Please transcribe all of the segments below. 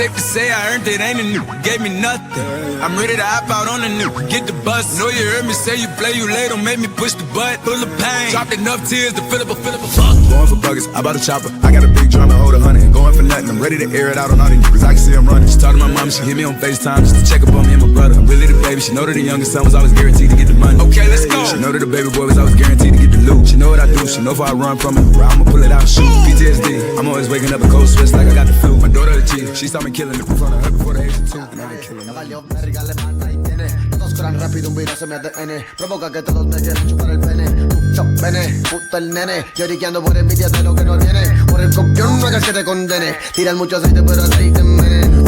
safe to say I earned it, ain't a new, gave me nothing. I'm ready to hop out on the new, get the bus. Know you heard me say you play, you late, don't make me push the butt. Full of pain, dropped enough tears to fill up a fuck. Going for buggers, I bought a chopper. I got a big drum to hold 100. Going for nothing, I'm ready to air it out on all these niggas. I can see I'm running. She talked to my mom, she hit me on FaceTime just to check up on me and my brother. I'm really the baby, she know that the youngest son was always guaranteed to get the money. Okay, let's go. She know that the baby boy was always guaranteed to get the loot. She know what I do, she know if I run from it, I'ma pull it out and shoot. PTSD, I'm always waking up a cold sweats like I got the flu. My daughter the chief, she saw me killing it in front of her before the age of 2. And I've been killing it. Todos corran rápido, un virus en mi ADN. Provoca que todos me quieran chupar el pene. Mucho pene, puto el nene. Lloriqueando por envidia de lo que no viene. Por el copión no hagas que te condene. Tiran mucho aceite pero aceite envenena.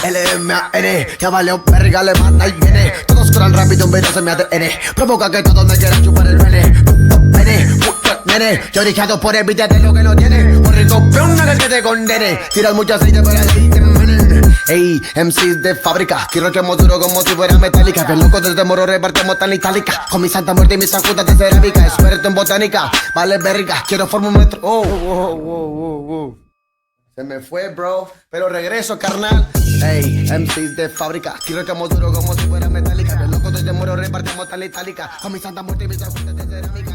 L-M-A-N. Ya valió verga, le manda y viene. Todos corran rápido, un virus en mi ADN. Provoca que todos me quieran chupar el pene. Puto pene, puto el nene. Lloriqueando por envidia de lo que no tiene. Por el copión no hagas que te condene. Tiran mucho aceite pero aceite envenena. Ey, MCs de fábrica, quiero que duro como si fuera metálica. Bien loco desde moro repartimos tan itálica. Con mi santa muerte y mis sacudas de cerámica. Experto en botánica, vale verga, quiero formar un metro. Se me fue, bro, pero regreso, carnal. Ey, MCs de fábrica, quiero que duro como si fuera metálica. Bien loco desde moro repartimos tan itálica. Con mi santa muerte y mis sacudas de cerámica.